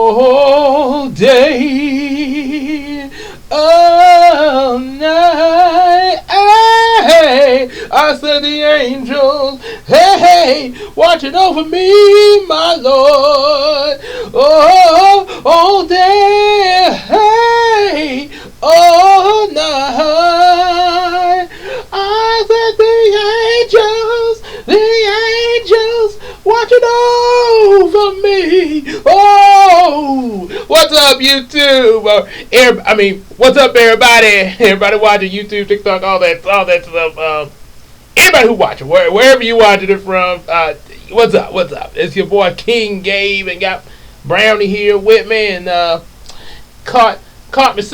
all day, all night. Hey, I said the angels, hey, hey, watching over me, my Lord. Oh, all day, hey, all night. I said the angels watching over me. Oh, what's up, YouTube? What's up, everybody? Everybody watching YouTube, TikTok, all that stuff. Everybody who watching, wherever you watching it from, what's up? What's up? It's your boy King Gabe, and got Brownie here with me, and caught us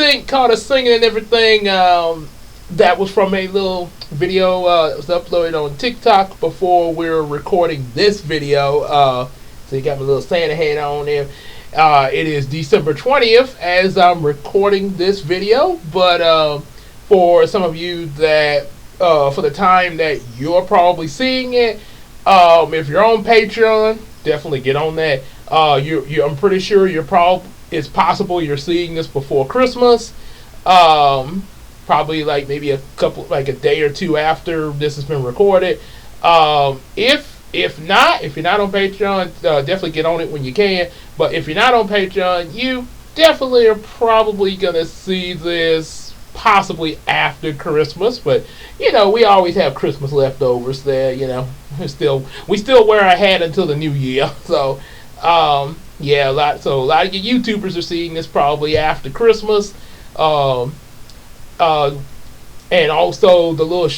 singing and everything. That was from a little video that was uploaded on TikTok before we were recording this video. So you got my little Santa hat on there. It is December 20th as I'm recording this video, but for some of you that for the time that you're probably seeing it, if you're on Patreon, definitely get on that. I'm pretty sure it's possible you're seeing this before Christmas. Probably like maybe a day or two after this has been recorded. If not, if you're not on Patreon, definitely get on it when you can. But if you're not on Patreon, you definitely are probably gonna see this possibly after Christmas. But we always have Christmas leftovers there. We still wear our hat until the new year. So yeah, a lot of you YouTubers are seeing this probably after Christmas. And also the little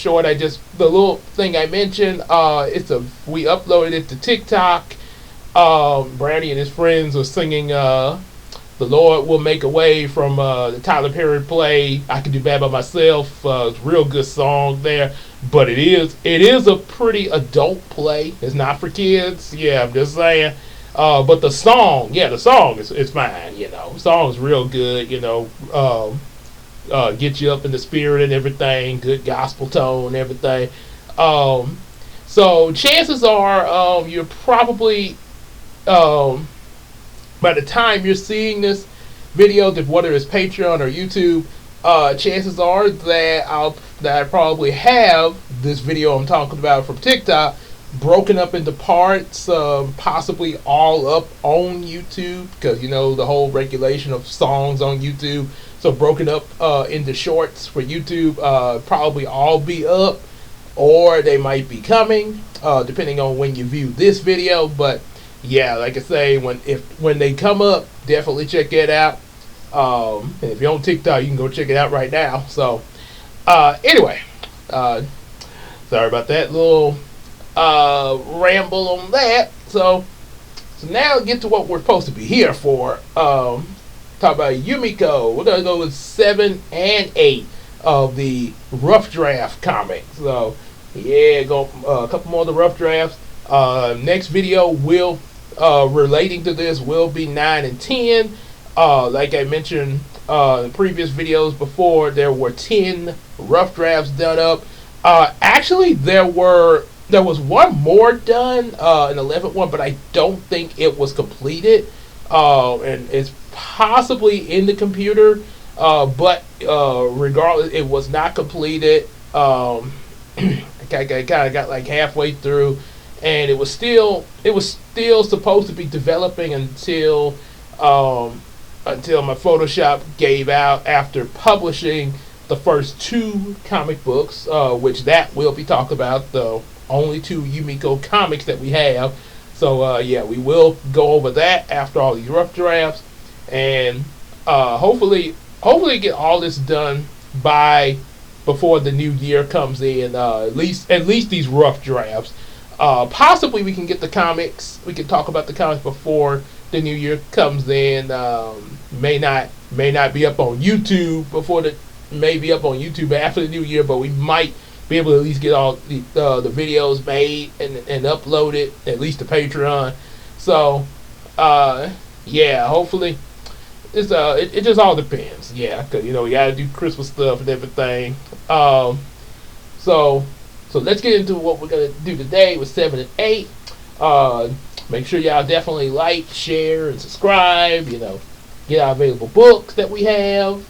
thing I mentioned, we uploaded it to TikTok. Brownie and his friends were singing "The Lord Will Make a Way" from the Tyler Perry play "I Can Do Bad by Myself." It's a real good song there, but it is a pretty adult play. It's not for kids. Yeah, I'm just saying. But the song is fine. The song is real good. Get you up in the spirit and everything, good gospel tone and everything. So chances are you're probably, by the time you're seeing this video, whether it's Patreon or YouTube, chances are that I probably have this video I'm talking about from TikTok broken up into parts, possibly all up on YouTube, because the whole regulation of songs on YouTube. So broken up into shorts for YouTube, probably all be up, or they might be coming, depending on when you view this video. But yeah, like I say, when they come up, definitely check it out. And if you're on TikTok, you can go check it out right now. So anyway, sorry about that little ramble on that. So now get to what we're supposed to be here for. Talk about Yumeko. We're gonna go with 7 and 8 of the Rough Draft comics. So yeah, go a couple more of the Rough Drafts. Next video will relating to this will be 9 and 10. Like I mentioned in previous videos before, there were 10 Rough Drafts done up. Actually, there was one more done, an 11th one, but I don't think it was completed. And it's possibly in the computer, but regardless, it was not completed. I kind of got like halfway through, and it was still supposed to be developing until my Photoshop gave out after publishing the first 2 comic books, which that we'll be talking about, the only 2 Yumeko comics that we have. So yeah, we will go over that after all these rough drafts, and hopefully get all this done before the new year comes in. At least these rough drafts. Possibly we can get the comics. We can talk about the comics before the new year comes in. May not be up on YouTube may be up on YouTube after the new year, but we might be able to at least get all the videos made and uploaded, at least to Patreon. So yeah, hopefully it just all depends. Yeah, because we gotta do Christmas stuff and everything. So let's get into what we're gonna do today with 7 and 8. Make sure y'all definitely like, share, and subscribe. Get our available books that we have,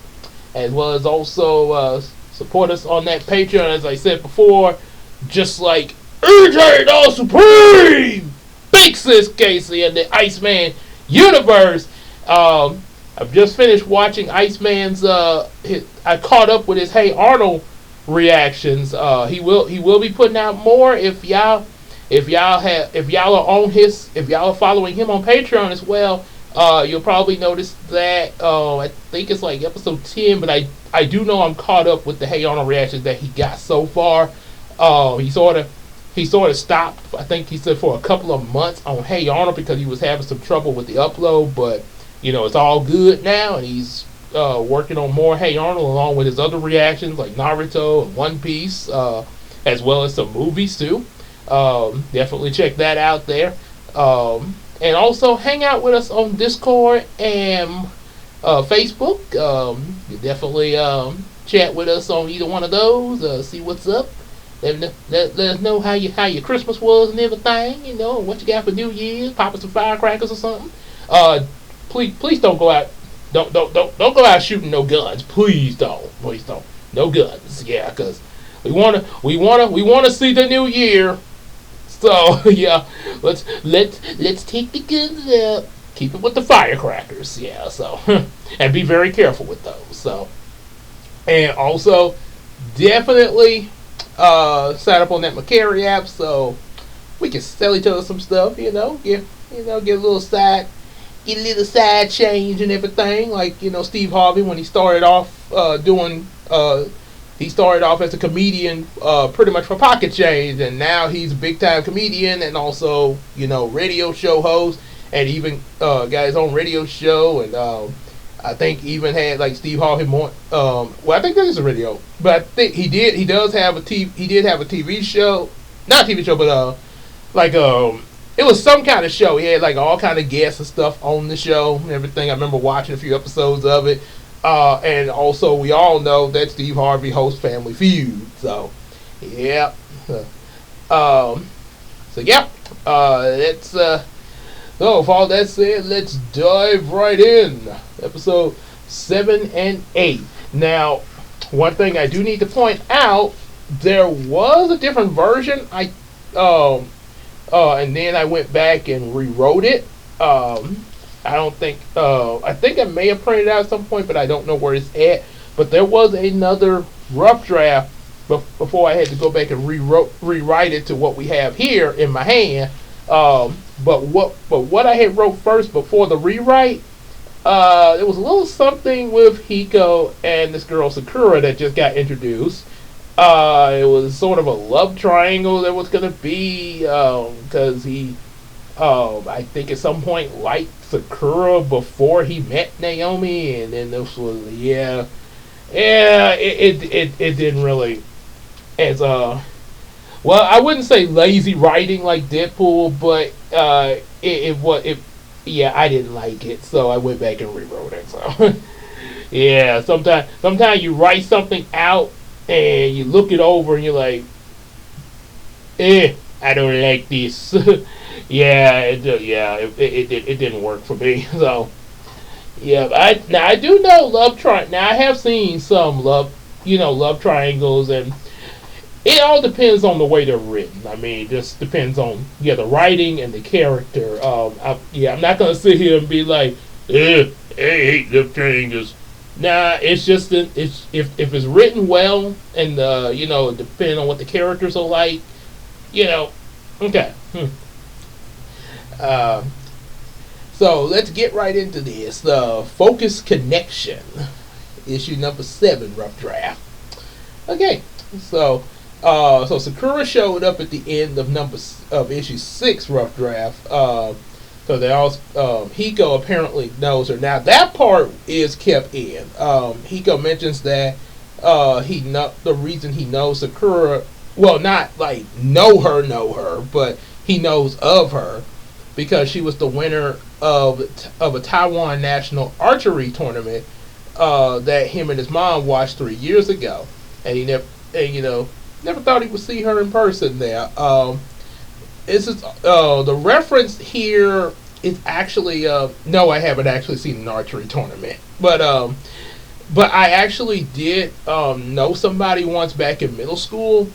as well as also support us on that Patreon. As I said before, just like EJ the Supreme, Big Sis Casey, and the Iceman universe. I've just finished watching Iceman's. I caught up with his Hey Arnold reactions. He will be putting out more if y'all are following him on Patreon as well. You'll probably notice that I think it's like episode 10, but I do know I'm caught up with the Hey Arnold reactions that he got so far. He sort of stopped, I think he said, for a couple of months on Hey Arnold because he was having some trouble with the upload, but it's all good now, and he's working on more Hey Arnold along with his other reactions like Naruto and One Piece, as well as some movies too. Definitely check that out there. And also hang out with us on Discord and Facebook. You definitely chat with us on either one of those. See what's up. Let us know how your Christmas was and everything. What you got for New Year's. Popping some firecrackers or something. Please don't go out. Don't go out shooting no guns. Please don't. No guns. Yeah, because we wanna see the new year. So yeah, let's take the guns out. Keep it with the firecrackers. Yeah. So and be very careful with those. So and also definitely sign up on that Macari app so we can sell each other some stuff. Get a little side. Get a little side change and everything, like Steve Harvey when he started off he started off as a comedian, pretty much for pocket change, and now he's a big time comedian and also radio show host, and even got his own radio show, and I think even had like Steve Harvey more. I think that is a radio, but I think he did have a TV show, not a TV show, but it was some kind of show. He had like all kind of guests and stuff on the show and everything. I remember watching a few episodes of it. And also we all know that Steve Harvey hosts Family Feud. So, yeah. So with all that said, let's dive right in. Episode 7 and 8. Now, one thing I do need to point out, there was a different version. And then I went back and rewrote it. I think I may have printed it out at some point, but I don't know where it's at. But there was another rough draft before I had to go back and rewrite it to what we have here in my hand. But what I had wrote first before the rewrite, there was a little something with Hiko and this girl Sakura that just got introduced. It was sort of a love triangle that was going to be, because he, I think at some point liked Sakura before he met Naomi, and then this was, it didn't really, well, I wouldn't say lazy writing like Deadpool, but, I didn't like it, so I went back and rewrote it, so, yeah, sometimes you write something out, and you look it over and you're like, I don't like this. It didn't work for me. So, yeah, I do know love triangle. Now I have seen some love triangles, and it all depends on the way they're written. I mean, it just depends on the writing and the character. I'm not gonna sit here and be like, I hate love triangles. Nah, it's just if it's written well and depending on what the characters are like, okay. So let's get right into this. Focus Connection, issue number 7, rough draft. Okay, so Sakura showed up at the end of issue 6, rough draft. So they all Hiko apparently knows her. Now that part is kept in. Hiko mentions that the reason he knows Sakura, well, not like know her, but he knows of her because she was the winner of a Taiwan national archery tournament that him and his mom watched 3 years ago, and he never thought he would see her in person there. this is the reference here is actually no, I haven't actually seen an archery tournament, but I actually did know somebody once back in middle school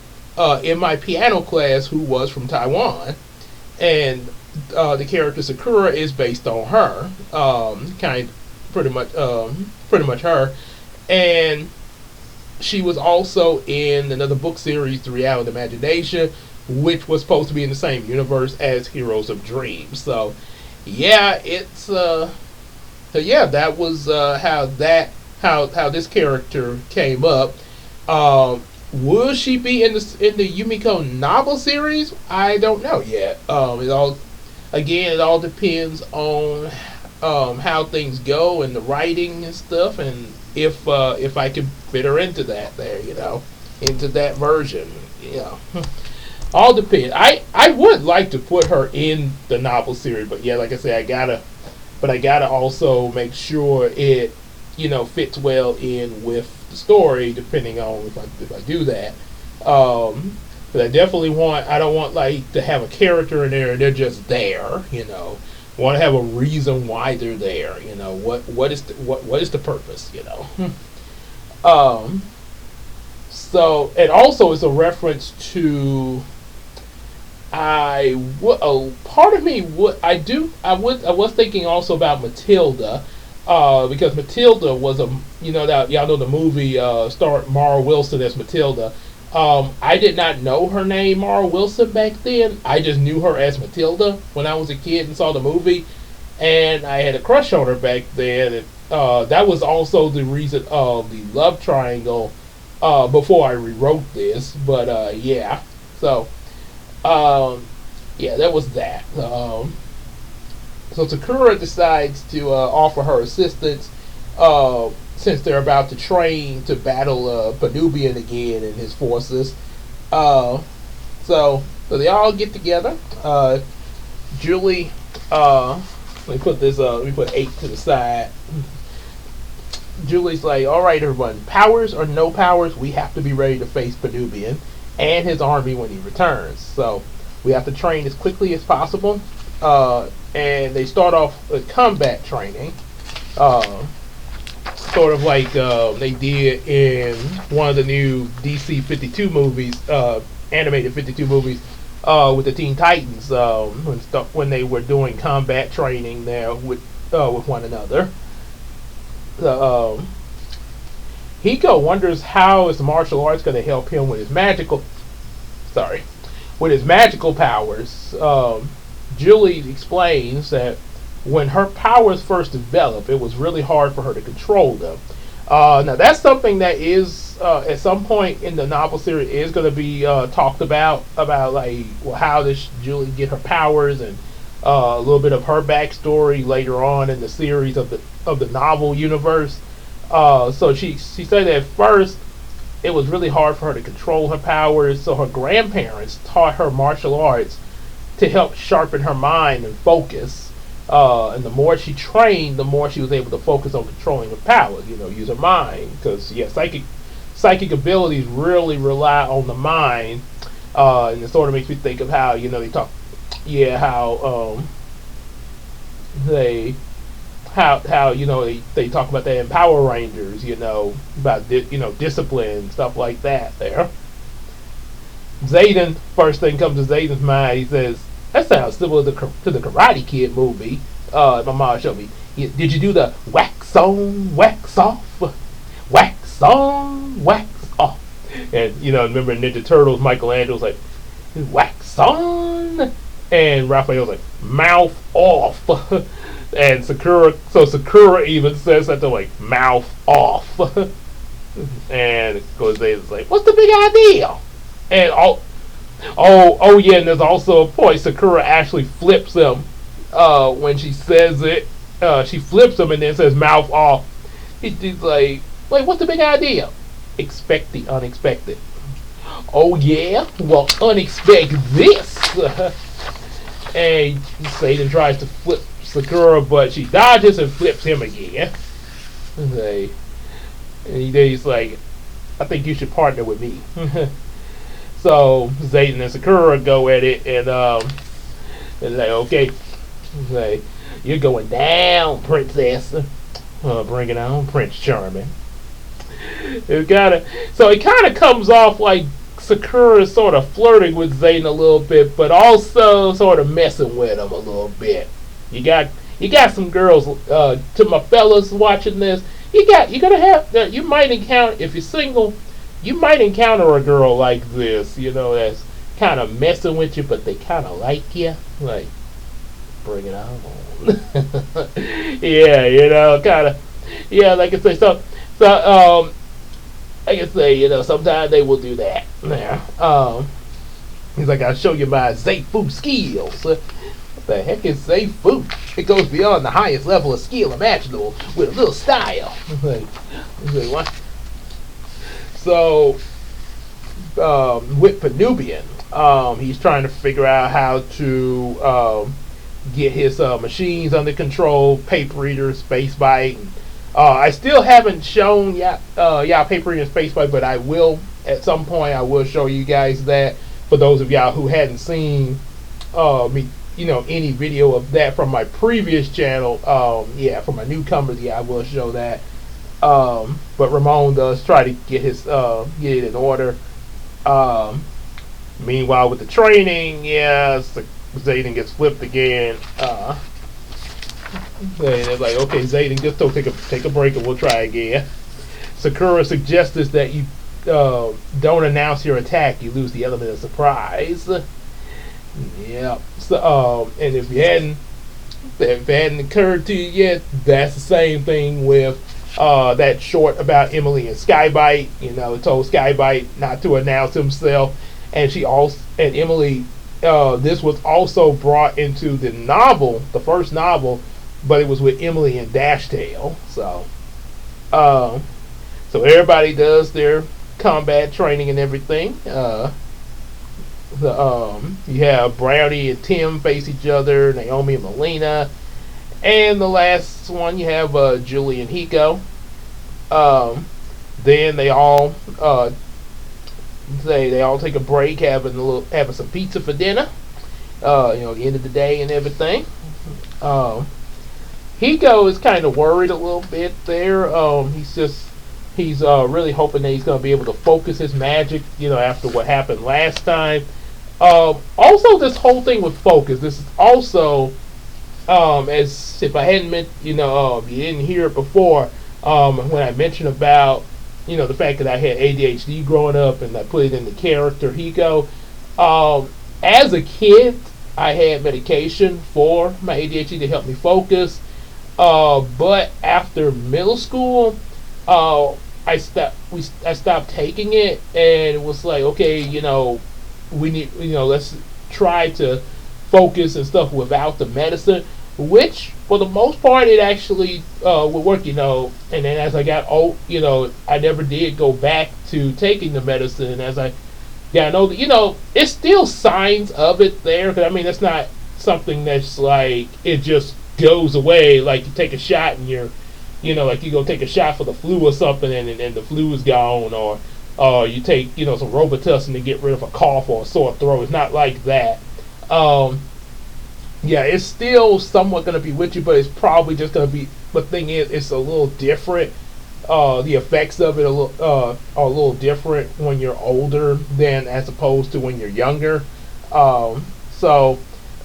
in my piano class who was from Taiwan, and the character Sakura is based on her, pretty much her, and she was also in another book series, The Reality Imagination, which was supposed to be in the same universe as Heroes of Dreams. So, yeah, that was how this character came up. Will she be in the Yumeko novel series? I don't know yet. It all depends on how things go and the writing and stuff, and if I can fit her into that there, into that version, all depends. I would like to put her in the novel series, but yeah, like I said, I gotta also make sure it fits well in with the story, depending on if I do that. But I don't want like to have a character in there and they're just there. Want to have a reason why they're there. What is the purpose? So, and also it's a reference to part of me I was thinking also about Matilda, because Matilda was that y'all know the movie starred Mara Wilson as Matilda. I did not know her name Mara Wilson back then. I just knew her as Matilda when I was a kid and saw the movie, and I had a crush on her back then. And that was also the reason of the love triangle before I rewrote this. But yeah, so yeah, that was that. So Sakura decides to offer her assistance since they're about to train to battle Panubian again and his forces. So they all get together. Julie, let me put 8 to the side. Julie's like, all right, everyone, powers or no powers, we have to be ready to face Panubian and his army when he returns. So we have to train as quickly as possible. And they start off with combat training, sort of like they did in one of the new DC 52 movies, animated 52 movies, with the Teen Titans, when they were doing combat training there with one another. Hiko wonders how his martial arts going to help him with his magical powers. Julie explains that when her powers first developed, it was really hard for her to control them. Now that's something that is at some point in the novel series is going to be talked about like, well, how does Julie get her powers, and a little bit of her backstory later on in the series of the novel universe. So she said that at first it was really hard for her to control her powers, so her grandparents taught her martial arts to help sharpen her mind and focus. And the more she trained, the more she was able to focus on controlling her powers. Use her mind, because psychic abilities really rely on the mind. And it sort of makes me think of how they talk, they talk about that in Power Rangers. About discipline, stuff like that. There, Zayden, first thing comes to Zayden's mind. He says, that sounds similar to the Karate Kid movie. My mom showed me. Did you do the wax on, wax off, wax on, wax off? And remember Ninja Turtles, Michelangelo's like, wax on, and Raphael's like, mouth off. And Sakura even says something like, mouth off. And of course Zayden's like, what's the big idea? And Oh yeah, and there's also a point. Sakura actually flips him when she says it. She flips him and then says mouth off. He's like, what's the big idea? Expect the unexpected. Oh yeah? Well, unexpect this. And Satan tries to flip Sakura, but she dodges and flips him again. And he's like, I think you should partner with me. So Zayden and Sakura go at it, and like, okay, like, you're going down, princess. Bring it on, Prince Charming. It kind of comes off like Sakura is sort of flirting with Zayden a little bit, but also sort of messing with him a little bit. You got you got some girls. To my fellas watching this, you gotta have. You might encounter, if you're single, you might encounter a girl like this. You know, that's kind of messing with you, but they kind of like you. Like, bring it on. Yeah, kind of. Yeah, like I say, like I say, sometimes they will do that. Yeah. He's like, I'll show you my Zayfu skills. What the heck is Zayfu? It goes beyond the highest level of skill imaginable with a little style. Like, what? So, with Penubian, he's trying to figure out how to get his machines under control, paper reader, space bite. I still haven't shown paper reader and space bite, but I will at some point. I will show you guys that for those of y'all who hadn't seen me, any video of that from my previous channel. For my newcomers, I will show that. But Ramon does try to get it in order. Meanwhile, with the training, Zayden gets flipped again. They're like, okay, Zayden, just don't take a break and we'll try again. Sakura suggests that you don't announce your attack; you lose the element of surprise. Yeah. So, and if it hadn't occurred to you yet, that's the same thing with that short about Emily and Skybite. It told Skybite not to announce himself, and Emily. This was also brought into the novel, the first novel, but it was with Emily and Dashtail. So everybody does their combat training and everything. You have Brownie and Tim face each other, Naomi and Melina, and the last one you have Julie and Hiko. Then they all take a break, having some pizza for dinner. The end of the day and everything. Hiko is kind of worried a little bit there. He's really hoping that he's going to be able to focus his magic, after what happened last time. Also, this whole thing with focus. This is also, as if I hadn't meant, you didn't hear it before. When I mentioned about, the fact that I had ADHD growing up, and I put it in the character Hiko. As a kid, I had medication for my ADHD to help me focus. But after middle school, I stopped taking it, and it was like, okay, we need, let's try to focus and stuff without the medicine, which for the most part it actually would work, and then as I got old, I never did go back to taking the medicine. And as I got older, it's still signs of it there, because it's not something that's like it just goes away, like you take a shot and you're, like you go take a shot for the flu or something, and the flu is gone, or you take, some Robitussin to get rid of a cough or a sore throat. It's not like that. It's still somewhat going to be with you, but it's probably just going to be, the thing is, it's a little different. The effects of it are a little different when you're older than as opposed to when you're younger. So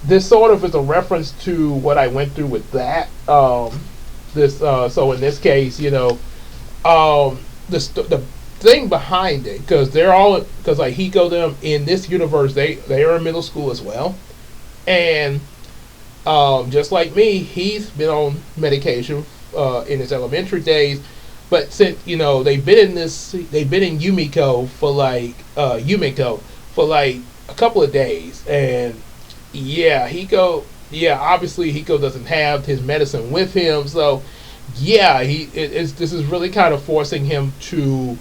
this sort of is a reference to what I went through with that. So in this case, the thing behind it, because like Hiko them in this universe, they are in middle school as well, and just like me, he's been on medication in his elementary days, but since they've been in Yumeko for like a couple of days, and obviously Hiko doesn't have his medicine with him, so this is really kind of forcing him to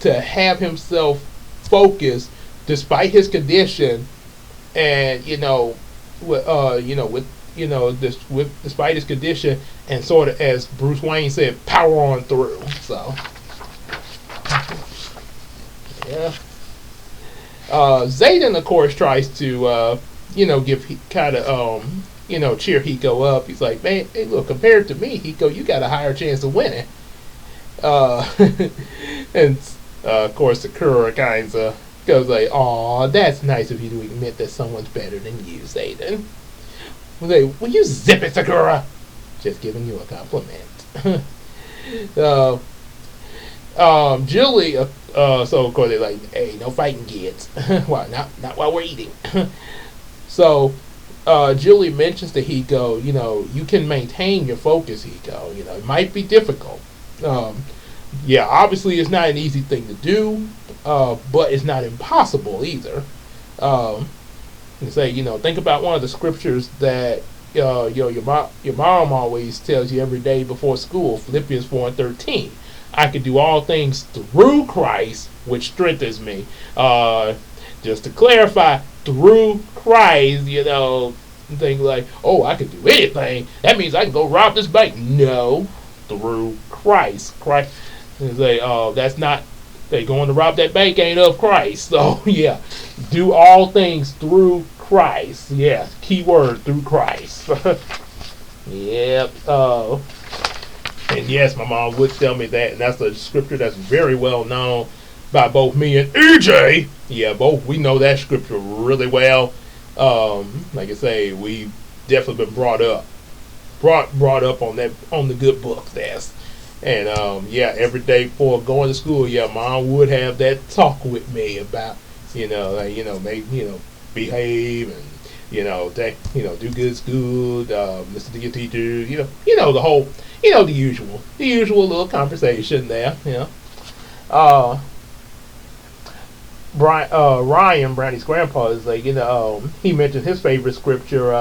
have himself focus despite his condition, and despite his condition, and sort of, as Bruce Wayne said, power on through. So Yeah. Zayden, of course, tries to, give kind of, cheer Hiko up. He's like, man, hey, look, compared to me, Hiko, you got a higher chance of winning. Uh, and of course, Sakura kind of goes like, "Aw, that's nice of you to admit that someone's better than you, Zayden." Like, will you zip it, Sakura? Just giving you a compliment. uh, Julie, so of course they're like, "Hey, no fighting, kids." Well, not while we're eating. So, Julie mentions to Hiko, you can maintain your focus, Hiko. It might be difficult. Yeah, obviously it's not an easy thing to do, but it's not impossible either. Um, you say, think about one of the scriptures that your mom always tells you every day before school, Philippians 4:13. I can do all things through Christ, which strengthens me. Just to clarify, through Christ, things like, oh, I can do anything. That means I can go rob this bank. No, through Christ. Christ. And say, oh, that's not. They going to rob that bank ain't of Christ. So yeah, do all things through Christ. Yes, key word, through Christ. Yep. And yes, my mom would tell me that, and that's a scripture that's very well known by both me and EJ. Yeah, both we know that scripture really well. Like I say, we definitely been brought up on the good books there. And yeah, every day before going to school, yeah, mom would have that talk with me about, behave and do good at school, listen to your teacher, the whole, the usual little conversation there, Uh, Ryan, Brownie's grandpa, is like, he mentioned his favorite scripture,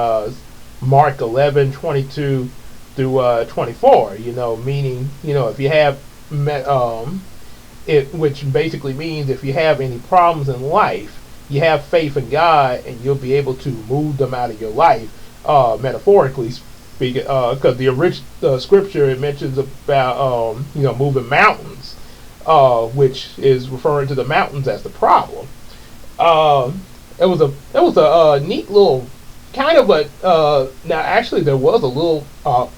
Mark 11:22 through 24. Meaning, if you have which basically means if you have any problems in life, you have faith in God, and you'll be able to move them out of your life, metaphorically speaking. Because the original scripture, it mentions about moving mountains, which is referring to the mountains as the problem. It was a neat little kind of a now actually there was a little a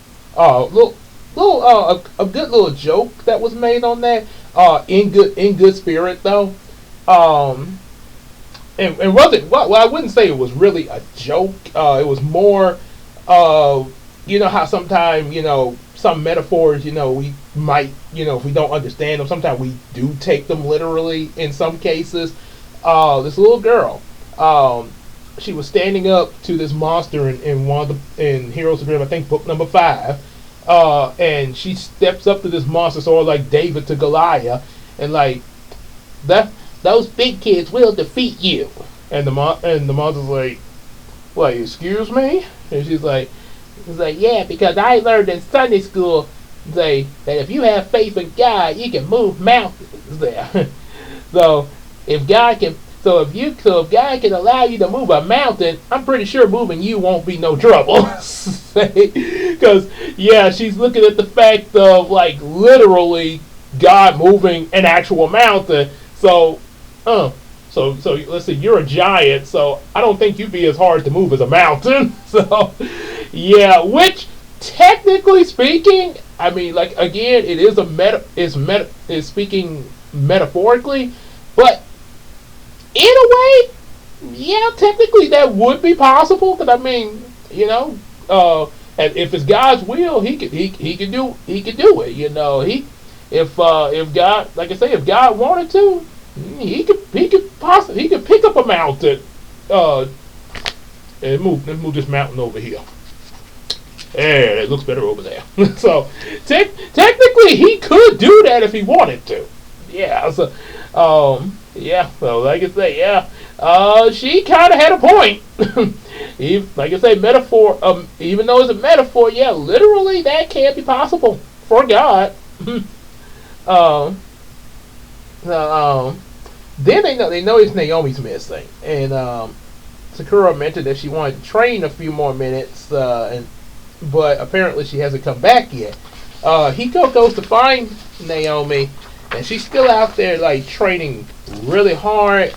good little joke that was made on that, in good spirit though. And wasn't, well, I wouldn't say it was really a joke. It was more, how sometimes, some metaphors, we might, if we don't understand them, sometimes we do take them literally in some cases. This little girl, she was standing up to this monster in one of in Heroes of Grimm, I think book number 5. And she steps up to this monster, sort of like David to Goliath, and like that. Those big kids will defeat you. And the monster's like, excuse me? And she's like, yeah, because I learned in Sunday school, that if you have faith in God, you can move mountains there. So if God can allow you to move a mountain, I'm pretty sure moving you won't be no trouble. Because yeah, she's looking at the fact of like literally God moving an actual mountain. So let's see, you're a giant, so I don't think you'd be as hard to move as a mountain. So yeah, which technically speaking, I mean, like again, it is is speaking metaphorically, but in a way, yeah, technically that would be possible. Because I mean, and if it's God's will, he could do it. If God, like I say, if God wanted to, he could pick up a mountain, and move this mountain over here. Yeah, it looks better over there. So technically, he could do that if he wanted to. Yeah. So, yeah. So like I say, yeah. She kind of had a point. Like I say, metaphor. Even though it's a metaphor, yeah, literally that can't be possible for God. Then they notice Naomi's missing, and Sakura mentioned that she wanted to train a few more minutes, but apparently she hasn't come back yet. Hiko goes to find Naomi, and she's still out there like training really hard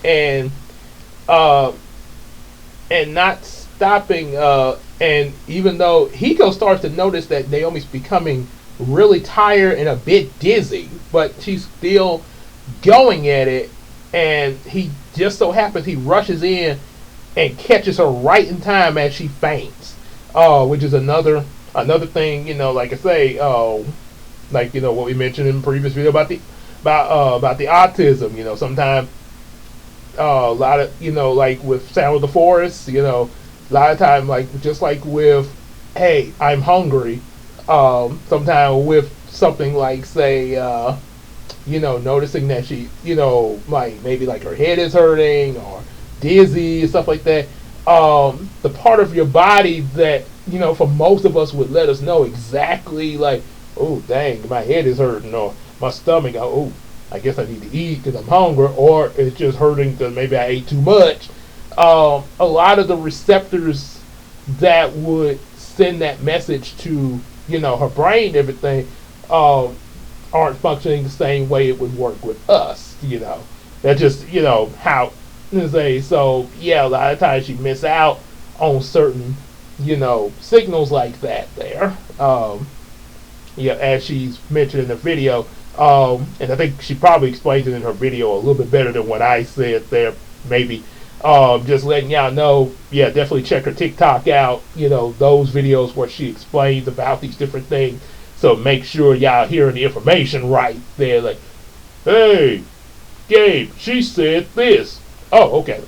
uh, and not stopping. And even though Hiko starts to notice that Naomi's becoming really tired and a bit dizzy, but she's still going at it, and he just so happens he rushes in and catches her right in time as she faints, which is another thing, like I say, like what we mentioned in the previous video about the autism. Sometimes a lot of like with Sound of the Forest, a lot of time, like just like with hey, I'm hungry. Sometimes with something like say noticing that she, like maybe like her head is hurting or dizzy and stuff like that. The part of your body that, for most of us would let us know exactly like, oh, dang, my head is hurting, or my stomach, oh, I guess I need to eat because I'm hungry, or it's just hurting because maybe I ate too much. A lot of the receptors that would send that message to, her brain and everything, aren't functioning the same way it would work with us. That's just how to say. So yeah, a lot of times you miss out on certain signals like that there. Yeah, as she's mentioned in the video, and I think she probably explains it in her video a little bit better than what I said there. Maybe just letting y'all know. Yeah, definitely check her TikTok out. Those videos where she explains about these different things. So make sure y'all hearing the information right there. Like, hey, Gabe, she said this. Oh, okay.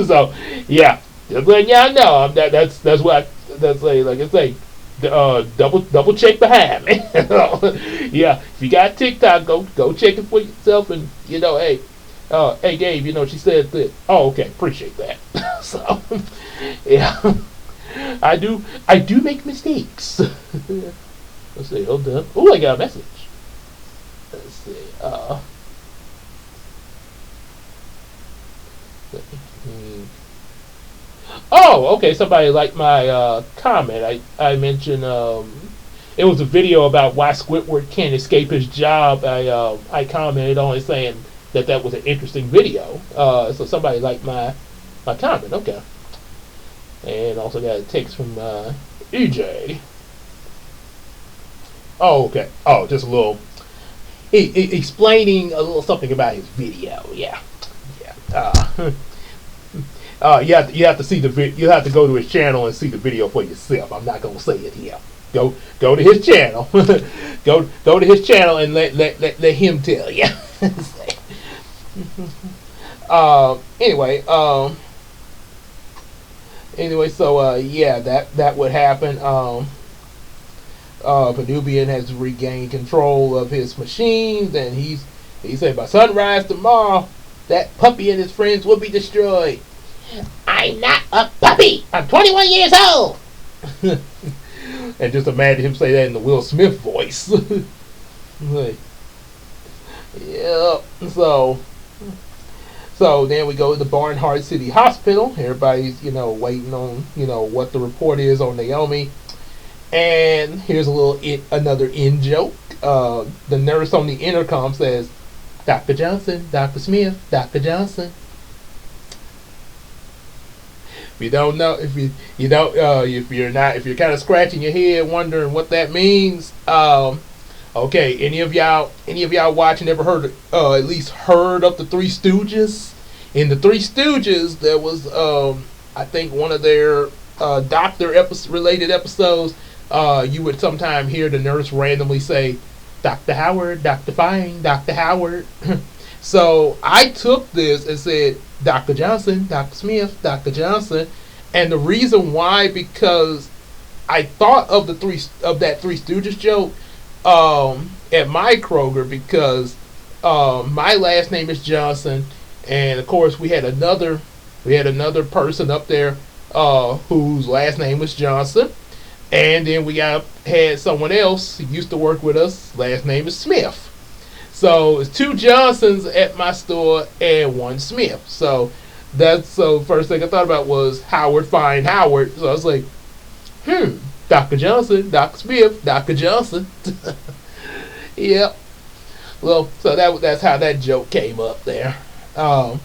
So yeah, just letting y'all know. That's what that's like I say. Double check behind me. Yeah, if you got TikTok, go check it for yourself, and hey, hey Gabe, she said that. Oh, okay, appreciate that. So yeah, I do make mistakes. Let's see, hold on. Oh, I got a message. Let's see. Oh, okay. Somebody liked my comment. I mentioned it was a video about why Squidward can't escape his job. I commented on it saying that was an interesting video. So somebody liked my comment. Okay. And also got a text from EJ. Oh, okay. Oh, just a little explaining a little something about his video. Yeah. You have to see the you have to go to his channel and see the video for yourself. I'm not gonna say it here. Go to his channel. go to his channel and let him tell you. Anyway. Anyway, so yeah, that would happen. Penubian has regained control of his machines, and he said by sunrise tomorrow, that puppy and his friends will be destroyed. I'm not a puppy. I'm 21 years old. And just imagine him say that in the Will Smith voice. Like, yeah. So then we go to the Barnhart City Hospital. Everybody's waiting on what the report is on Naomi. And here's another in joke. The nurse on the intercom says, "Dr. Johnson, Dr. Smith, Dr. Johnson." If you don't know, if you're kind of scratching your head wondering what that means, okay, any of y'all watching ever heard at least heard of the Three Stooges? In the Three Stooges, there was I think one of their doctor related episodes. You would sometimes hear the nurse randomly say, "Dr. Howard, Dr. Fine, Dr. Howard." So I took this and said, "Dr. Johnson, Dr. Smith, Dr. Johnson," and the reason why, because I thought of that Three Stooges joke at my Kroger, because my last name is Johnson, and of course we had another person up there whose last name was Johnson. And then we had someone else who used to work with us. Last name is Smith. So it's two Johnsons at my store and one Smith. So first thing I thought about was Howard Fine Howard. So I was like, Dr. Johnson, Dr. Smith, Dr. Johnson. Yep. Well, so that's how that joke came up there. Um,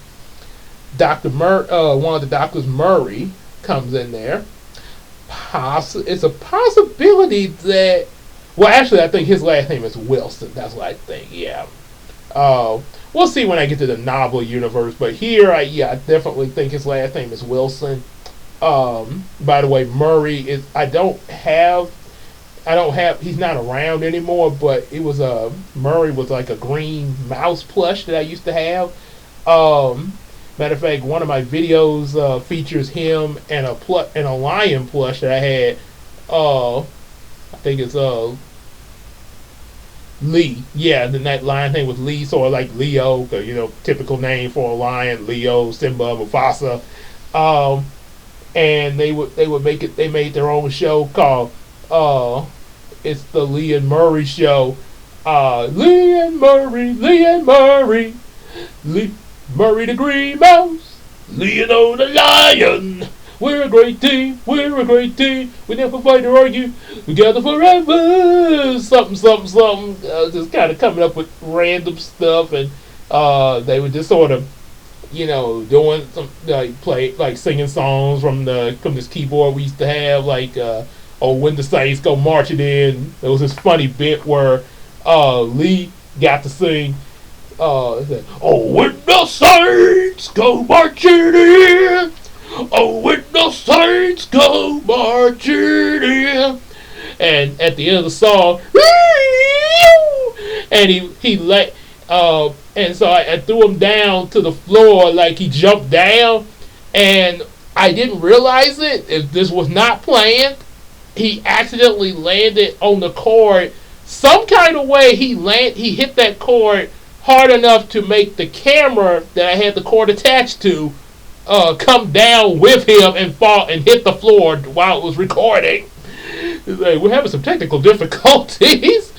one of the doctors, Murray, comes in there. It's a possibility that. Well, actually, I think his last name is Wilson. That's what I think. Yeah. Uh, we'll see when I get to the novel universe. But here, I definitely think his last name is Wilson. By the way, Murray is. I don't have. He's not around anymore. But it was a Murray was like a green mouse plush that I used to have. Matter of fact, one of my videos features him and a lion plush that I had. I think it's Lee. Yeah, that lion thing was Lee, sort of like Leo, typical name for a lion: Leo, Simba, Mufasa. Um, and they would make it. They made their own show called it's the Lee and Murray show. Lee and Murray, Lee and Murray, Lee, Murray the Green Mouse, Leo the Lion. We're a great team. We're a great team. We never fight or argue. Together forever. Something, something, something. Just kind of coming up with random stuff, and they would just sort of, doing some singing songs from this keyboard we used to have, when the Saints go marching in. There was this funny bit where Lee got to sing. Oh, when the Saints go marching in. Oh, when the Saints go marching in. And at the end of the song, and he let, and so I threw him down to the floor like he jumped down, and I didn't realize it. If this was not planned, he accidentally landed on the cord. Some kind of way he hit that cord hard enough to make the camera that I had the cord attached to come down with him and fall and hit the floor while it was recording. Like, we're having some technical difficulties.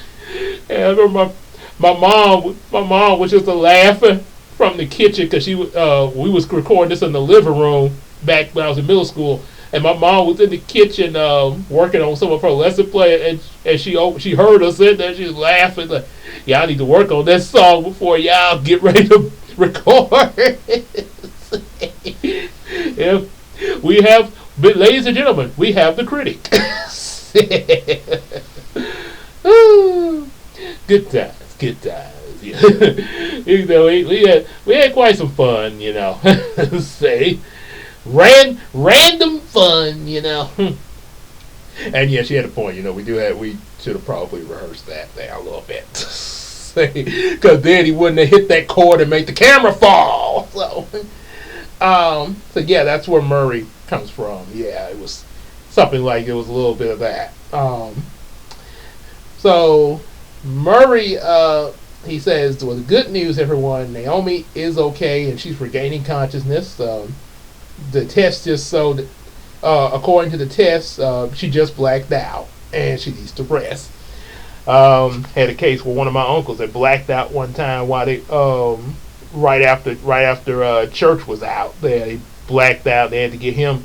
And I remember my mom was just laughing from the kitchen because we was recording this in the living room back when I was in middle school, and my mom was in the kitchen working on some of her lesson plan, and she heard us in there. She was laughing like, "Y'all need to work on that song before y'all get ready to record." Yeah, we have, ladies and gentlemen, we have the critic. Good times, good times. Yeah. we had quite some fun, say random fun, And yeah, she had a point. We should have probably rehearsed that there a little bit, because then he wouldn't have hit that chord and make the camera fall. So yeah, that's where Murray comes from. Yeah, it was something like it was a little bit of that. So Murray, he says, "Well, the good news, everyone. Naomi is okay, and she's regaining consciousness. The test just showed, according to the test, she just blacked out, and she needs to rest." Had a case where one of my uncles had blacked out one time while they right after church was out. They blacked out. They had to get him,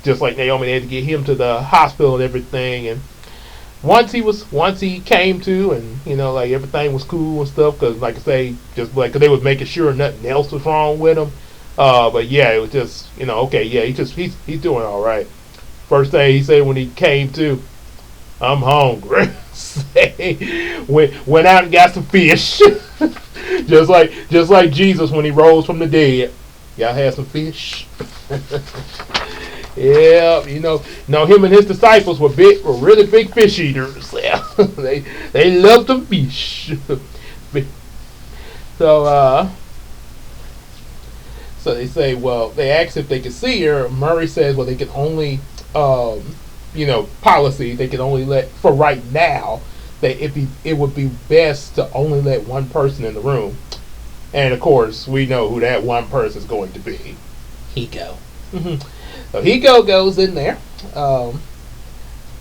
just like Naomi. They had to get him to the hospital and everything. And once he came to, and everything was cool and stuff, because like I say, just like, cause they was making sure nothing else was wrong with him. But yeah, it was just okay, yeah, he's doing all right. First thing he said when he came to, "I'm hungry." went out and got some fish. just like Jesus when he rose from the dead. Y'all had some fish. Yeah, him and his disciples were really big fish eaters. Yeah. they loved the fish. So they say, well, they asked if they could see her. Murray says, well, they can only policy, they can only let, for right now, that it would be best to only let one person in the room. And of course, we know who that one person is going to be. Hiko. Mm-hmm. So Hiko goes in there,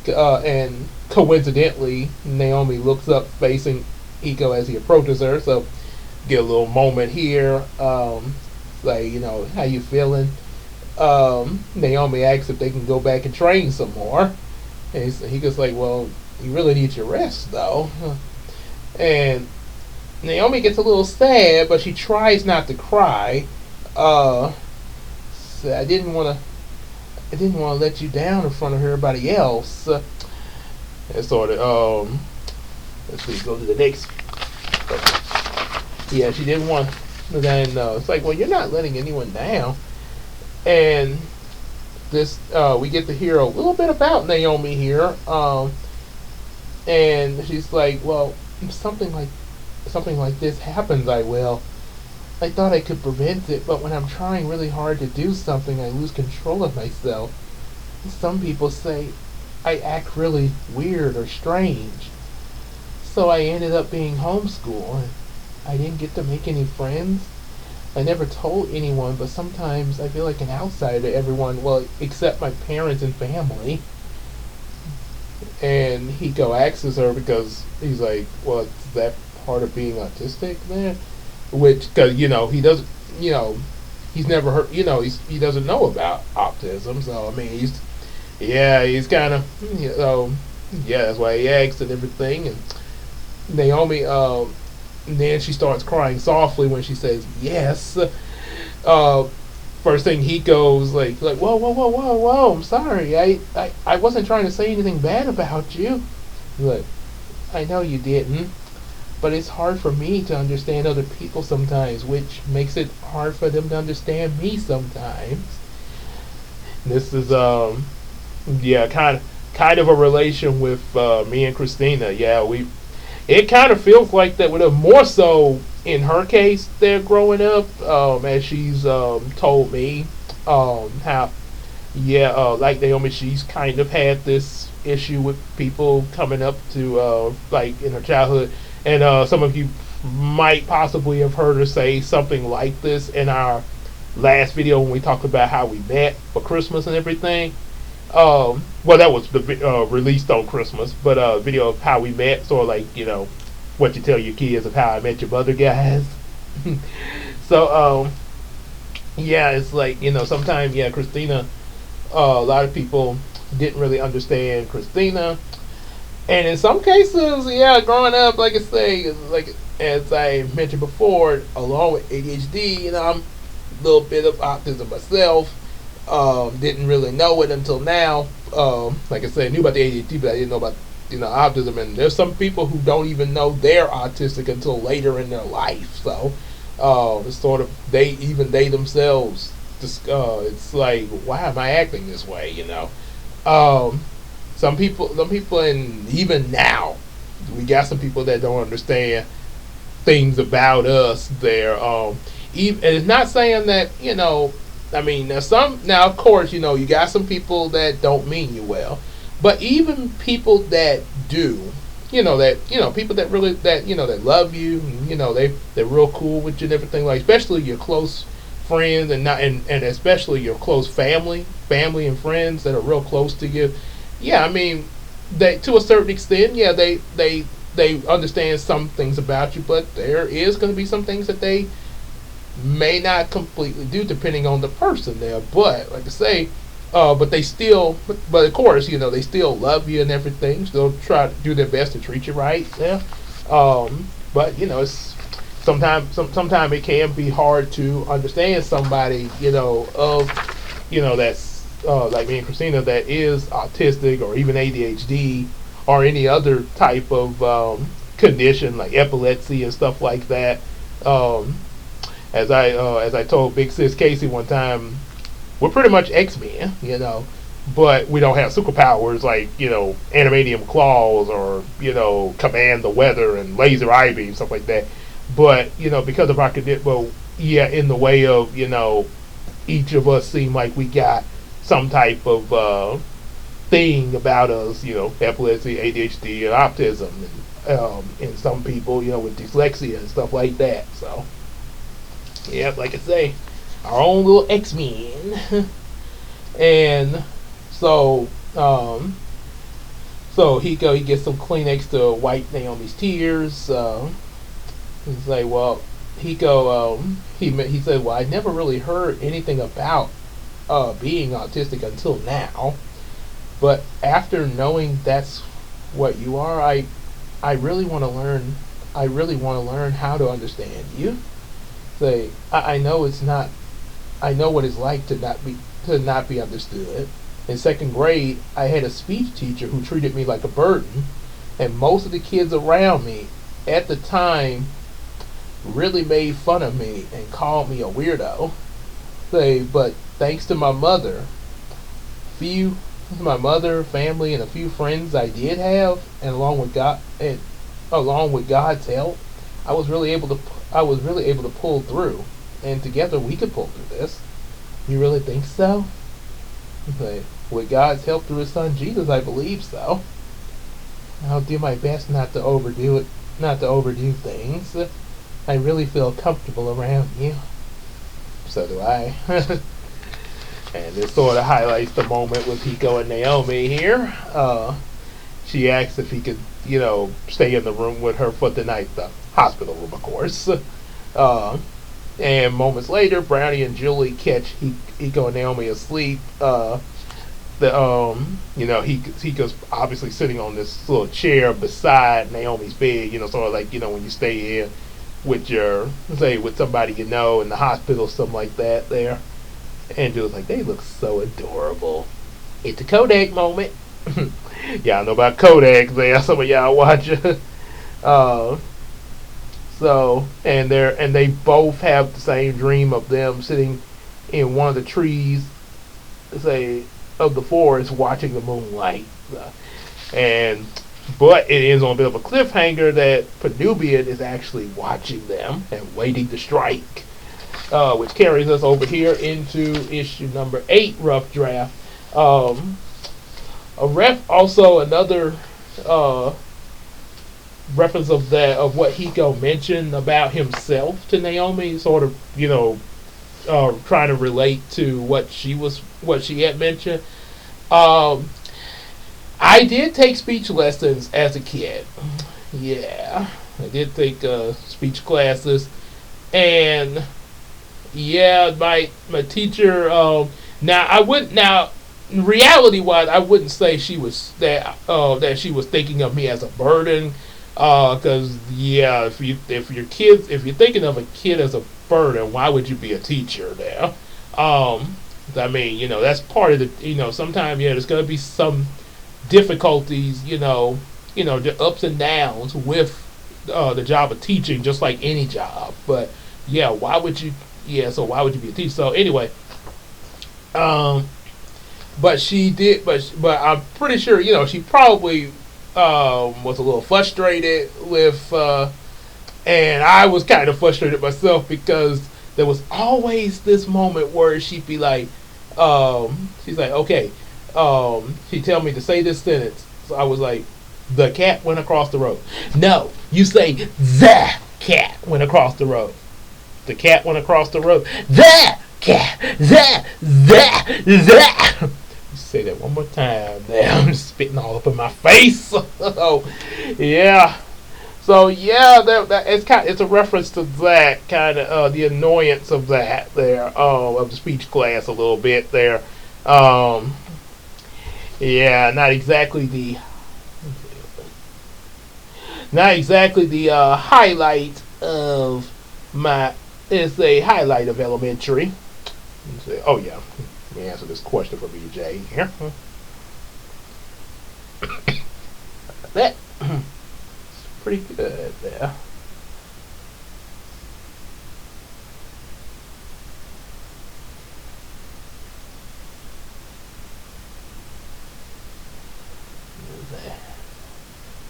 and coincidentally, Naomi looks up facing Hiko as he approaches her. So get a little moment here, how you feeling? Naomi asks if they can go back and train some more, and he goes like, well, you really need your rest though. And Naomi gets a little sad, but she tries not to cry. Uh, so I didn't want to let you down in front of everybody else. And sort of, let's see, go to the next. Yeah, she didn't want. Then it's like, well, you're not letting anyone down. And this, we get to hear a little bit about Naomi here. And she's like, well, something like something like this happens, I will. I thought I could prevent it, but when I'm trying really hard to do something, I lose control of myself. Some people say I act really weird or strange. So I ended up being homeschooled. I didn't get to make any friends. I never told anyone, but sometimes I feel like an outsider to everyone, well, except my parents and family. And he go asks her because he's like, well, is that part of being autistic then? Which, because, he doesn't, he's never heard, he doesn't know about autism. So, I mean, he's kind of, yeah, that's why he asks and everything. And Naomi, then she starts crying softly when she says yes. First thing he goes like whoa, whoa, whoa, whoa, whoa, I'm sorry, I wasn't trying to say anything bad about you. Like, I know you didn't, but it's hard for me to understand other people sometimes, which makes it hard for them to understand me sometimes. This is yeah, kind of a relation with me and Christina. Yeah, it kind of feels like that with her, more so in her case. They're growing up, as she's told me, how, yeah, like Naomi, she's kind of had this issue with people coming up to, like, in her childhood. And some of you might possibly have heard her say something like this in our last video when we talked about how we met for Christmas and everything. Well, that was the released on Christmas, but video of how we met, sort of like, what you tell your kids of how I met your mother, guys. So, yeah, it's like, sometimes, yeah, Christina, a lot of people didn't really understand Christina. And in some cases, yeah, growing up, like I say, like as I mentioned before, along with ADHD, I'm a little bit of autism myself. Didn't really know it until now. Like I said, I knew about the ADHD, but I didn't know about autism. And there's some people who don't even know they're autistic until later in their life. So it's sort of they themselves. It's like, why am I acting this way? Some people, and even now, we got some people that don't understand things about us. There, even, and it's not saying that I mean, now of course, you got some people that don't mean you well, but even people that do, people that really that love you, they're real cool with you and everything, like especially your close friends and not and especially your close family and friends that are real close to you. Yeah, I mean, they to a certain extent, yeah, they understand some things about you, but there is going to be some things that they may not completely do depending on the person there. But like I say, but they still, but of course, they still love you and everything. So they'll try to do their best to treat you right. Yeah. But it's sometimes it can be hard to understand somebody, that's like me and Christina, that is autistic or even ADHD or any other type of condition like epilepsy and stuff like that. As I told Big Sis Casey one time, we're pretty much X-Men, but we don't have superpowers like animadium claws or command the weather and laser eye beam, stuff like that. But because of our condition, well, yeah, in the way of each of us seem like we got some type of thing about us, epilepsy, ADHD, and autism, and some people, with dyslexia and stuff like that. So, yeah, like I say, our own little X-Men. And so, he gets some Kleenex to wipe Naomi's tears. He's like, well, he said, well, I never really heard anything about being autistic until now, but after knowing that's what you are, I really want to learn I really want to learn how to understand you. Say, I know it's not. I know what it's like to not be understood. In second grade, I had a speech teacher who treated me like a burden, and most of the kids around me at the time really made fun of me and called me a weirdo. Say, but thanks to few, my mother, family, and a few friends I did have, and along with God's help, I was really able to I was really able to pull through, and together we could pull through this. You really think so? But with God's help through His Son Jesus, I believe so. I'll do my best not to overdo it, not to overdo things. I really feel comfortable around you. So do I. And this sort of highlights the moment with Hiko and Naomi here. She asks if he could, stay in the room with her for the night, the hospital room, of course. And moments later, Brownie and Julie catch Hiko and Naomi asleep. Hiko's obviously sitting on this little chair beside Naomi's bed. Sort of like when you stay in with with somebody in the hospital, something like that. There, and Julie's like, they look so adorable. It's a Kodak moment. Y'all know about Kodak there. Some of y'all watch it. And they both have the same dream of them sitting in one of the trees, of the forest, watching the moonlight. But it ends on a bit of a cliffhanger that Penubian is actually watching them and waiting to strike, which carries us over here into issue number 8, Rough Draft. Also another reference of what Hiko mentioned about himself to Naomi, sort of trying to relate to what she had mentioned. I did take speech lessons as a kid. Yeah, I did take speech classes, and yeah, my teacher. Now reality wise, I wouldn't say she was that she was thinking of me as a burden. Because if you're thinking of a kid as a burden, why would you be a teacher now? I mean, that's part of the, sometimes, there's going to be some difficulties, the ups and downs with the job of teaching, just like any job. But yeah, why would you be a teacher? So anyway, but she did, but I'm pretty sure, she probably was a little frustrated with, and I was kind of frustrated myself because there was always this moment where she'd be like, she's like, okay, she'd tell me to say this sentence. So I was like, the cat went across the road. No, you say, the cat went across the road. The cat went across the road. The cat, the. Say that one more time. I'm spitting all up in my face. So, yeah. So yeah, that it's a reference to that kind of the annoyance of that there of the speech class a little bit there. Yeah, not exactly the highlight of my. It's a highlight of elementary. Oh yeah. Let me answer this question for BJ here. That's pretty good there.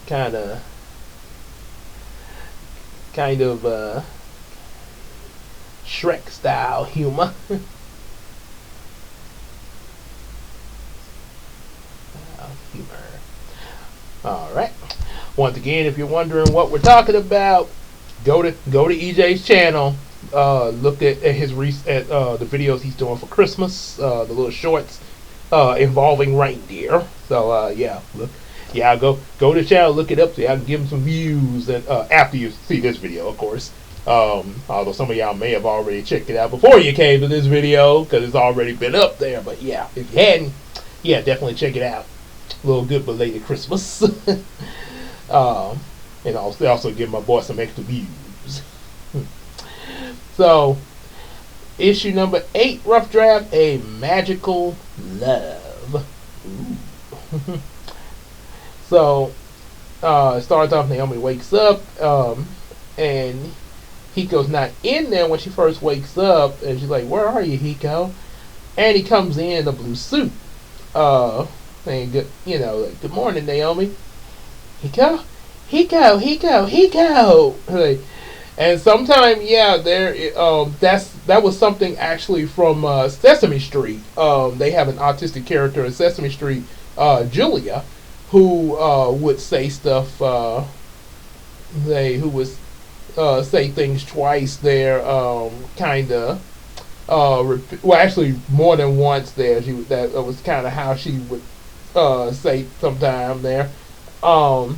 Kind of Shrek style humor. Alright. Once again, if you're wondering what we're talking about, go to EJ's channel. Look at his the videos he's doing for Christmas, the little shorts involving reindeer. So go to the channel, look it up, so I can give him some views, and after you see this video, of course. Although some of y'all may have already checked it out before you came to this video, because it's already been up there. But yeah, if you hadn't, definitely check it out. A little good belated Christmas. and also give my boy some extra views. So, issue number 8, rough draft, A Magical Love. Ooh. So, it starts off, Naomi wakes up, and Hiko's not in there when she first wakes up, and she's like, "Where are you, Hiko?" And he comes in a blue suit, saying, "Good, like, good morning, Naomi." Hiko, Hiko. Like, and sometime, yeah, that was something actually from Sesame Street. They have an autistic character in Sesame Street, Julia, who would say stuff. Who was say things twice there, kind of. Well, actually, more than once there. That was kind of how she would say sometime there. So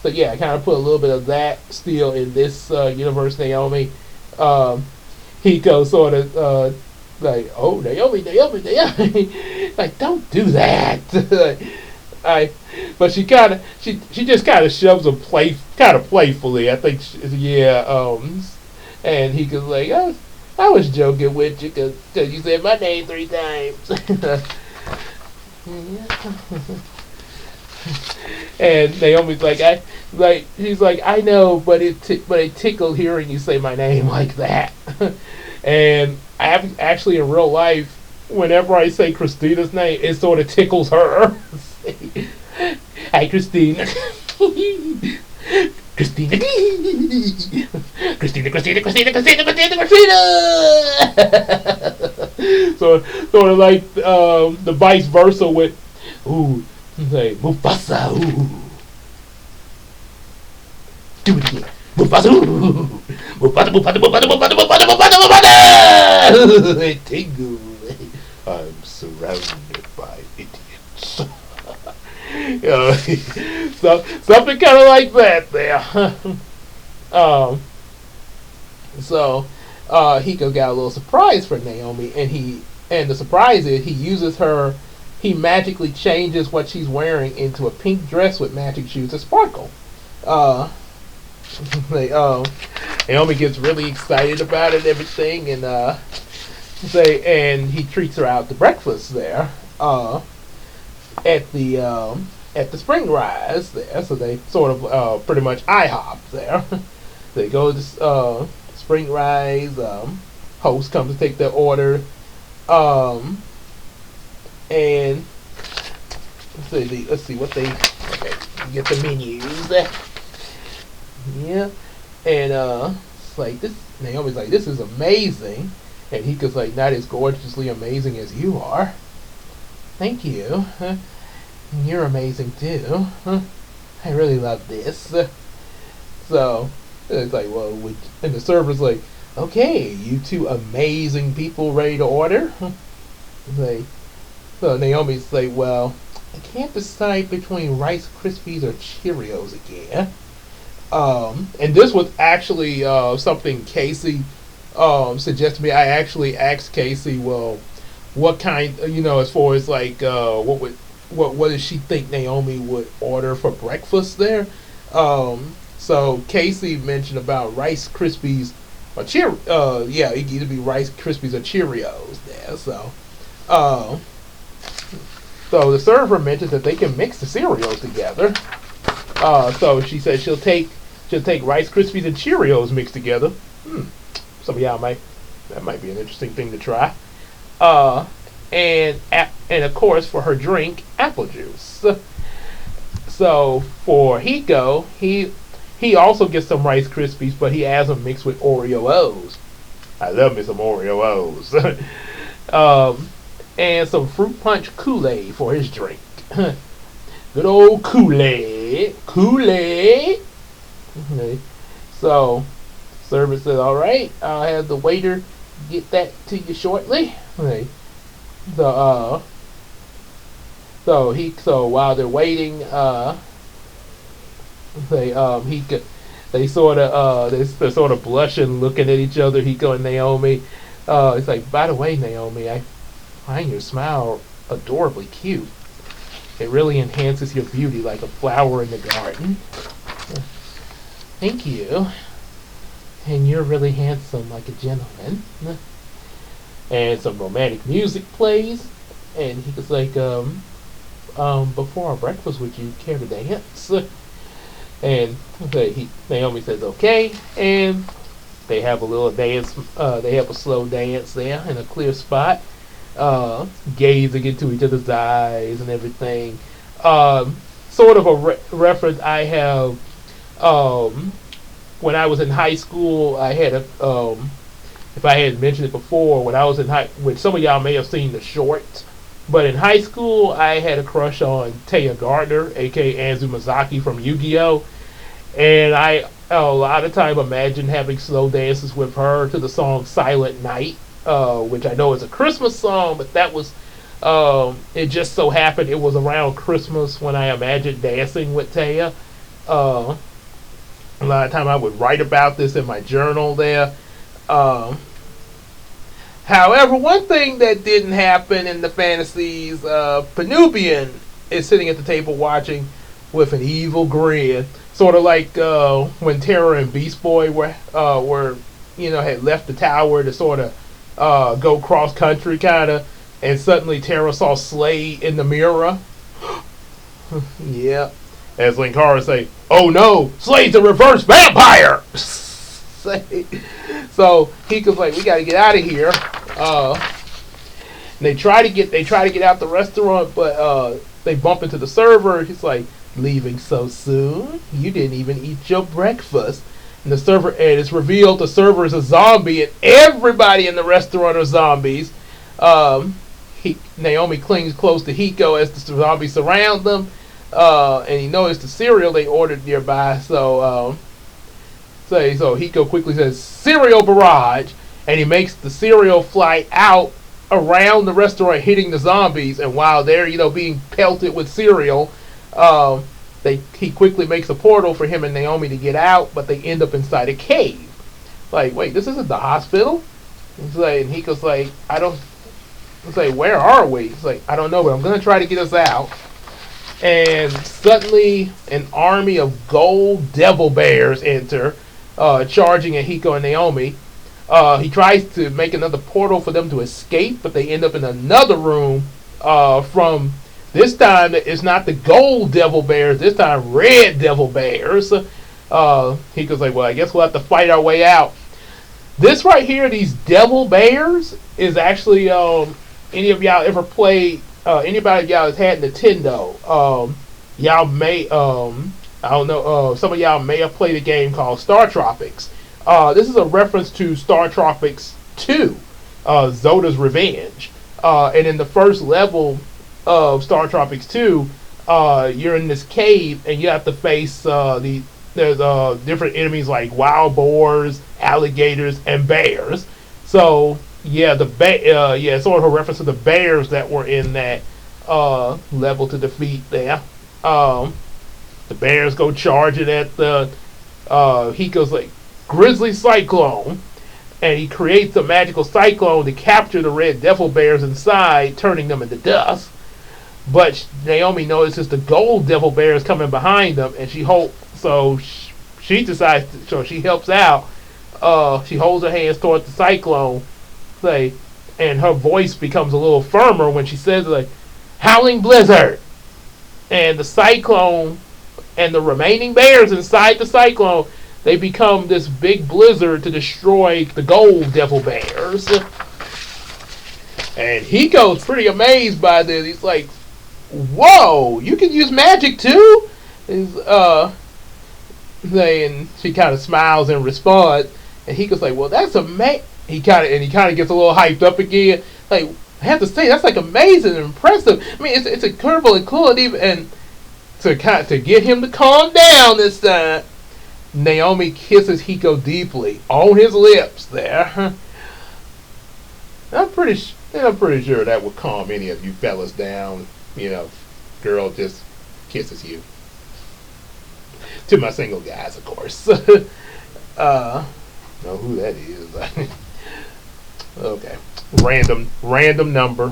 yeah, I kind of put a little bit of that still in this universe. Naomi, Hiko sort of like, oh, Naomi, like, don't do that. But she just kind of shoves him kind of playfully. I think, yeah. And he goes like, I was joking with you because you said my name 3 times. And Naomi's like, she's like, I know, but it tickled hearing you say my name like that. And I have actually in real life, whenever I say Christina's name, it sort of tickles her. Hi, Christina. Christina. So sort of like the vice versa with, ooh, say Mufasa. Ooh. Do it again. Mufasa. Ooh. Mufasa. It tingles. I'm surrounded by idiots. So something kind of like that there. So Hiko got a little surprise for Naomi, and the surprise is he magically changes what she's wearing into a pink dress with magic shoes that sparkle. Naomi gets really excited about it and everything, and he treats her out to breakfast there. At the Spring Rise there, so they sort of pretty much IHOP there. They go to Spring Rise. Host comes to take their order, and let's see what they get the menus. Yeah, and it's like this. Naomi's like, this is amazing, and Hiko's like, not as gorgeously amazing as you are. Thank you. You're amazing too. I really love this. So it's like, well, and the server's like, okay, you 2 amazing people ready to order? Like, so Naomi's like, well, I can't decide between Rice Krispies or Cheerios again. And this was actually something Casey suggested to me. I actually asked Casey, well, what kind, as far as like, what does she think Naomi would order for breakfast there? So Casey mentioned about Rice Krispies or it could either be Rice Krispies or Cheerios there. So the server mentioned that they can mix the cereals together. So she said she'll take Rice Krispies and Cheerios mixed together. Some of y'all that might be an interesting thing to try. And of course for her drink, apple juice. So for Hiko, he also gets some Rice Krispies, but he has them mixed with Oreo O's. I love me some Oreo O's. And some fruit punch Kool-Aid for his drink. Good old Kool-Aid. Okay. So server says, all right, I'll have the waiter get that to you shortly. Okay. So while they're waiting, they're sort of blushing, looking at each other. Hiko and Naomi. It's like, by the way, Naomi, I find your smile adorably cute. It really enhances your beauty like a flower in the garden. thank you. And you're really handsome like a gentleman. And some romantic music plays. And he was like, before our breakfast, would you care to dance? And Naomi says, okay. And they have a little dance. They have a slow dance there in a clear spot, gazing into each other's eyes and everything. Sort of a reference I have. When I was in high school, I had a. If I had mentioned it before, when I was in which some of y'all may have seen the shorts, but in high school, I had a crush on Taya Gardner, aka Anzu Mazaki from Yu-Gi-Oh, and I a lot of time imagine having slow dances with her to the song Silent Night, which I know is a Christmas song, but that was, it just so happened it was around Christmas when I imagined dancing with Taya. A lot of time I would write about this in my journal there. However, one thing that didn't happen in the fantasies, Penubian is sitting at the table watching with an evil grin, sort of like when Terra and Beast Boy were had left the tower to sort of go cross country, kind of, and suddenly Terra saw Slade in the mirror. Yeah, as Linkara say, "Oh no, Slade's a reverse vampire." So he was like, "We got to get out of here." They try to get out the restaurant, but they bump into the server. He's like, "Leaving so soon? You didn't even eat your breakfast." And it's revealed the server is a zombie, and everybody in the restaurant are zombies. Naomi clings close to Hiko as the zombies surround them, and he noticed the cereal they ordered nearby. So Hiko quickly says, "Cereal barrage," and he makes the cereal fly out around the restaurant, hitting the zombies. And while they're being pelted with cereal, he quickly makes a portal for him and Naomi to get out, but they end up inside a cave. Like, wait, this isn't the hospital? He's like, and Hiko's like, I don't. He's like, where are we? He's like, I don't know, but I'm gonna try to get us out. And suddenly, an army of gold devil bears enter, charging at Hiko and Naomi. He tries to make another portal for them to escape, but they end up in another room. From this time, it's not the gold devil bears. This time, red devil bears. Hiko's like, well, I guess we'll have to fight our way out. This right here, these devil bears, is actually any of y'all ever played? Anybody of y'all has had Nintendo? Y'all may I don't know. Some of y'all may have played a game called Star Tropics. This is a reference to Star Tropics 2, Zoda's Revenge. And in the first level of Star Tropics 2, you're in this cave and you have to face there's different enemies like wild boars, alligators, and bears. So yeah, sort of a reference to the bears that were in that level to defeat there. The bears go charging at the Hiko's like grizzly cyclone, and he creates a magical cyclone to capture the red devil bears inside, turning them into dust. But Naomi notices the gold devil bears coming behind them, and she decides so she helps out. She holds her hands towards the cyclone, and her voice becomes a little firmer when she says like, "Howling blizzard," and the cyclone and the remaining bears inside the cyclone, they become this big blizzard to destroy the gold devil bears. And Hiko's pretty amazed by this. He's like, "Whoa, you can use magic too?" And she kind of smiles in response, and Hiko's like, "Well, that's amazing." He kind of gets a little hyped up again. Like, I have to say, that's like amazing and impressive. I mean, it's incredible and cool, and to get him to calm down this time, Naomi kisses Hiko deeply on his lips. There, I'm pretty sure that would calm any of you fellas down. Girl just kisses you. To my single guys, of course. Know who that is. Okay, random number.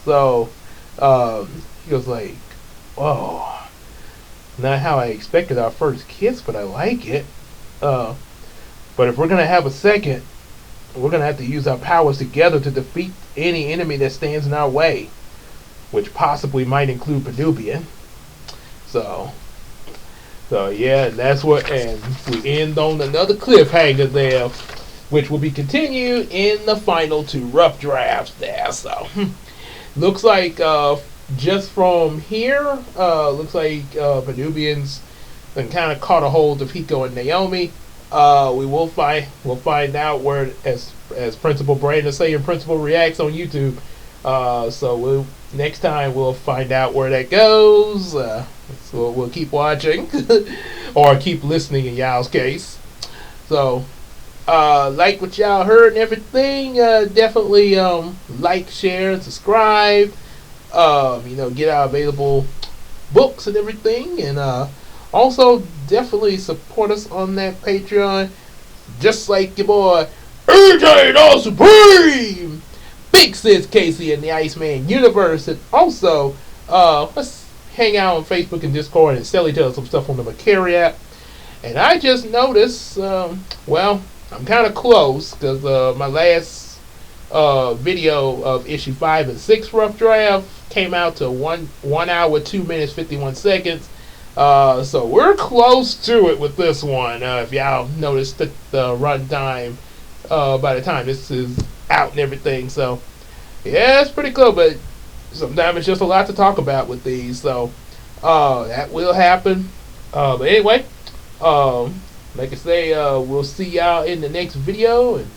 So he was like, "Whoa." Not how I expected our first kiss, but I like it. Uh, but if we're gonna have a second, we're gonna have to use our powers together to defeat any enemy that stands in our way, which possibly might include Penubian. So, so yeah, that's what, and we end on another cliffhanger there, which will be continued in the final two rough drafts there. So, looks like just from here, looks like Penubian's been kind of caught a hold of Hiko and Naomi. We'll find out where, as Principal Brandon saying, Principal reacts on YouTube. So next time we'll find out where that goes. So we'll keep watching or keep listening in y'all's case. So like what y'all heard and everything, definitely like, share, and subscribe. Get our available books and everything, and also definitely support us on that Patreon, just like your boy AJ the Supreme, Big Sis Casey in the Iceman universe, and also let's hang out on Facebook and Discord and sell each other some stuff on the Macari app. And I just noticed, I'm kind of close because my last video of issue 5 and 6 rough draft came out to 1 hour 2 minutes 51 seconds. So we're close to it with this one. If y'all noticed the run time by the time this is out and everything. So yeah, it's pretty cool, but sometimes it's just a lot to talk about with these. So that will happen. But anyway, like I say, we'll see y'all in the next video, and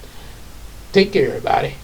take care, everybody.